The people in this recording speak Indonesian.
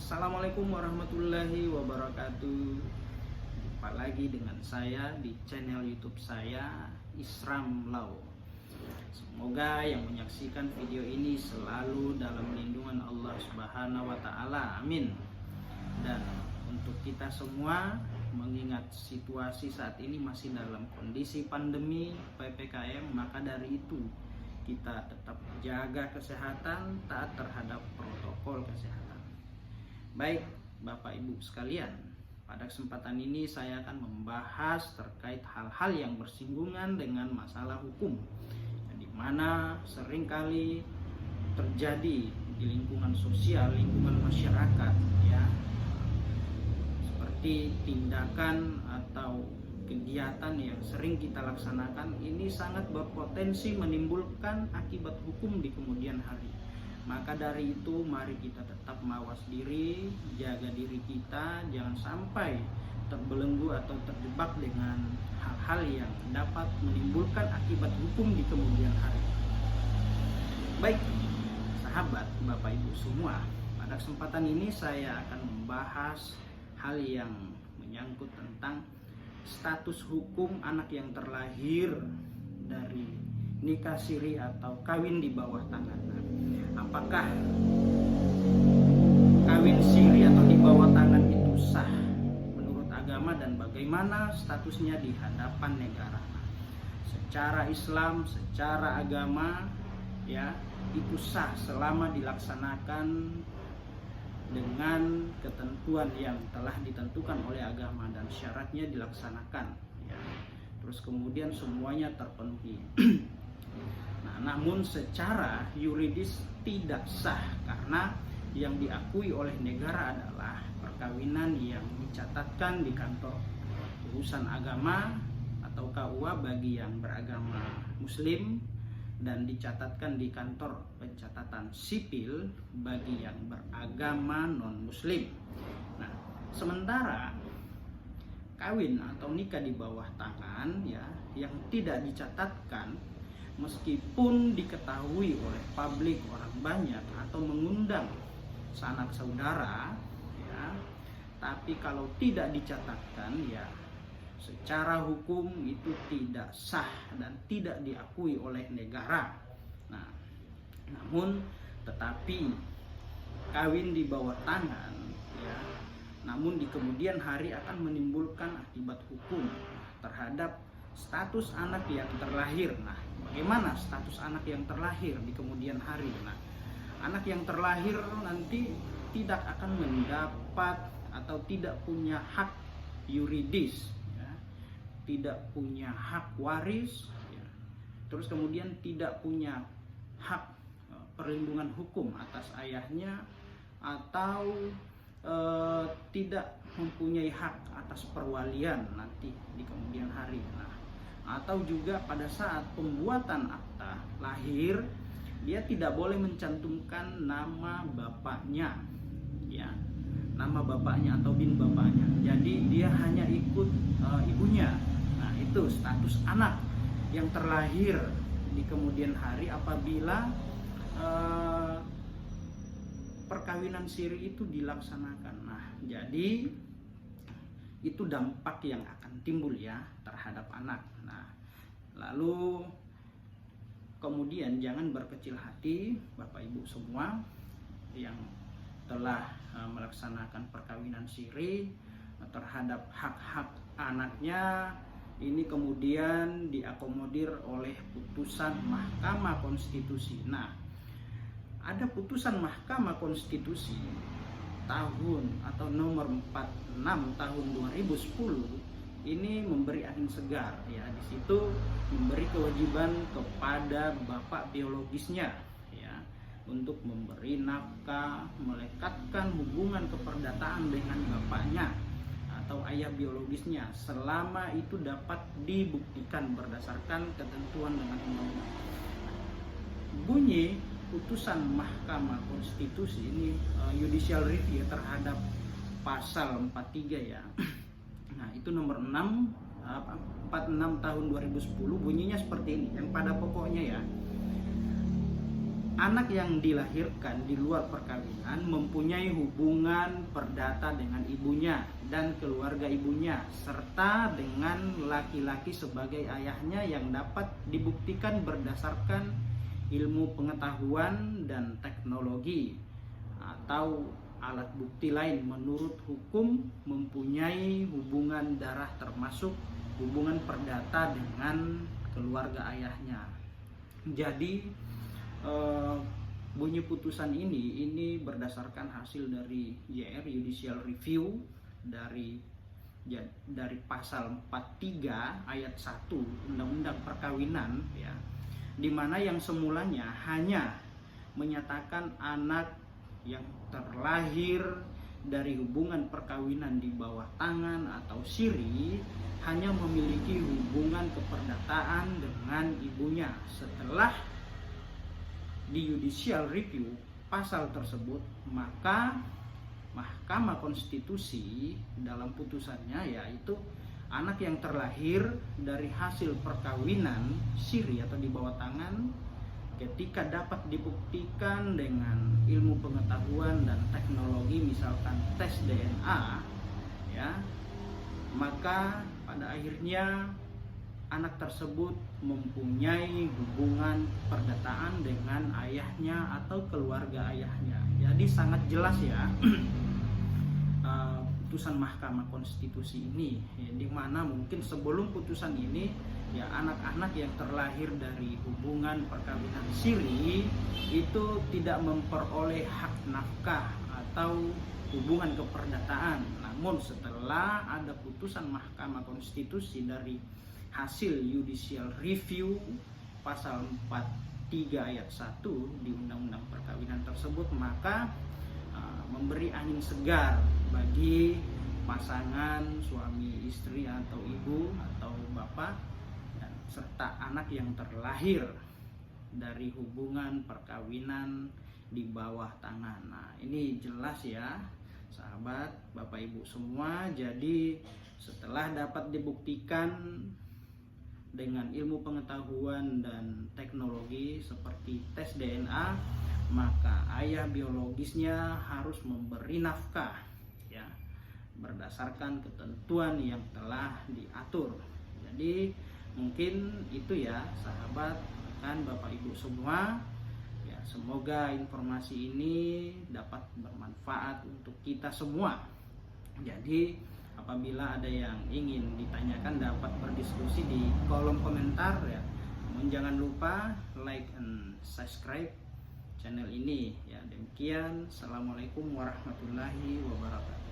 Assalamualaikum warahmatullahi wabarakatuh. Jumpa lagi dengan saya di channel YouTube saya, Isram Lau. Semoga yang menyaksikan video ini selalu dalam lindungan Allah Subhanahu wa taala. Amin. Dan untuk kita semua, mengingat situasi saat ini masih dalam kondisi pandemi PPKM, maka dari itu kita tetap jaga kesehatan, taat terhadap protokol kesehatan. Baik Bapak Ibu sekalian, pada kesempatan ini saya akan membahas terkait hal-hal yang bersinggungan dengan masalah hukum, di mana seringkali terjadi di lingkungan sosial, lingkungan masyarakat, ya, seperti tindakan atau kegiatan yang sering kita laksanakan ini sangat berpotensi menimbulkan akibat hukum di kemudian hari. Maka dari itu mari kita tetap mawas diri, jaga diri kita, jangan sampai terbelenggu atau terjebak dengan hal-hal yang dapat menimbulkan akibat hukum di kemudian hari. Baik, sahabat, Bapak Ibu semua, pada kesempatan ini saya akan membahas hal yang menyangkut tentang status hukum anak yang terlahir dari nikah siri atau kawin di bawah tangan. Apakah kawin siri atau di bawah tangan itu sah menurut agama dan bagaimana statusnya di hadapan negara? Secara Islam, secara agama, ya, itu sah selama dilaksanakan dengan ketentuan yang telah ditentukan oleh agama dan syaratnya dilaksanakan, ya. Terus kemudian semuanya terpenuhi. Nah, namun secara yuridis tidak sah karena yang diakui oleh negara adalah perkawinan yang dicatatkan di kantor urusan agama atau KUA bagi yang beragama Muslim dan dicatatkan di kantor pencatatan sipil bagi yang beragama non-Muslim. Nah, sementara kawin atau nikah di bawah tangan, ya, yang tidak dicatatkan meskipun diketahui oleh publik, orang banyak, atau mengundang sanak saudara, ya, tapi kalau tidak dicatatkan, ya, secara hukum itu tidak sah dan tidak diakui oleh negara. Nah, namun tetapi kawin di bawah tangan, ya, namun di kemudian hari akan menimbulkan akibat hukum terhadap status anak yang terlahir. Nah, bagaimana status anak yang terlahir di kemudian hari? Nah, anak yang terlahir nanti tidak akan mendapat atau tidak punya hak yuridis, ya, tidak punya hak waris, ya. Terus kemudian tidak punya hak perlindungan hukum atas ayahnya atau tidak mempunyai hak atas perwalian nanti di kemudian hari. Nah, atau juga pada saat pembuatan akta lahir dia tidak boleh mencantumkan nama bapaknya, ya, nama bapaknya atau bin bapaknya. Jadi dia hanya ikut ibunya. Nah, itu status anak yang terlahir di kemudian hari apabila perkawinan siri itu dilaksanakan. Nah, jadi itu dampak yang akan timbul, ya, terhadap anak. Nah, lalu kemudian jangan berkecil hati Bapak Ibu semua yang telah melaksanakan perkawinan siri terhadap hak-hak anaknya ini kemudian diakomodir oleh putusan Mahkamah Konstitusi. Nah, ada putusan Mahkamah Konstitusi tahun atau nomor 46 tahun 2010 ini memberi angin segar, ya. Di situ memberi kewajiban kepada bapak biologisnya, ya, untuk memberi nafkah, melekatkan hubungan keperdataan dengan bapaknya atau ayah biologisnya selama itu dapat dibuktikan berdasarkan ketentuan dengan undang-undang. Bunyi putusan Mahkamah Konstitusi ini judicial review terhadap pasal 43, ya. Nah, itu nomor 46 tahun 2010 bunyinya seperti ini. Yang pada pokoknya, ya, anak yang dilahirkan di luar perkawinan mempunyai hubungan perdata dengan ibunya dan keluarga ibunya, serta dengan laki-laki sebagai ayahnya yang dapat dibuktikan berdasarkan ilmu pengetahuan dan teknologi atau alat bukti lain menurut hukum mempunyai hubungan darah termasuk hubungan perdata dengan keluarga ayahnya. Jadi bunyi putusan ini berdasarkan hasil dari JR Judicial Review dari pasal 43 ayat 1 Undang-Undang Perkawinan, ya, di mana yang semulanya hanya menyatakan anak yang terlahir dari hubungan perkawinan di bawah tangan atau siri hanya memiliki hubungan keperdataan dengan ibunya. Setelah di Judicial Review pasal tersebut, maka Mahkamah Konstitusi dalam putusannya yaitu anak yang terlahir dari hasil perkawinan siri atau di bawah tangan ketika dapat dibuktikan dengan ilmu pengetahuan dan teknologi, misalkan tes DNA, ya, maka pada akhirnya anak tersebut mempunyai hubungan perdataan dengan ayahnya atau keluarga ayahnya. Jadi sangat jelas ya putusan Mahkamah Konstitusi ini, ya, di mana mungkin sebelum putusan ini ya anak-anak yang terlahir dari hubungan perkawinan siri itu tidak memperoleh hak nafkah atau hubungan keperdataan. Namun setelah ada putusan Mahkamah Konstitusi dari hasil Judicial Review pasal 43 ayat 1 di Undang-Undang Perkawinan tersebut, maka memberi angin segar bagi pasangan suami istri atau ibu atau bapak dan serta anak yang terlahir dari hubungan perkawinan di bawah tangan. Nah, ini jelas ya sahabat, bapak ibu semua. Jadi setelah dapat dibuktikan dengan ilmu pengetahuan dan teknologi seperti tes DNA, maka ayah biologisnya harus memberi nafkah, ya, berdasarkan ketentuan yang telah diatur. Jadi mungkin itu ya sahabat dan bapak ibu semua, ya, semoga informasi ini dapat bermanfaat untuk kita semua. Jadi apabila ada yang ingin ditanyakan dapat berdiskusi di kolom komentar, ya. Namun jangan lupa like and subscribe channel ini, ya. Demikian, assalamualaikum warahmatullahi wabarakatuh.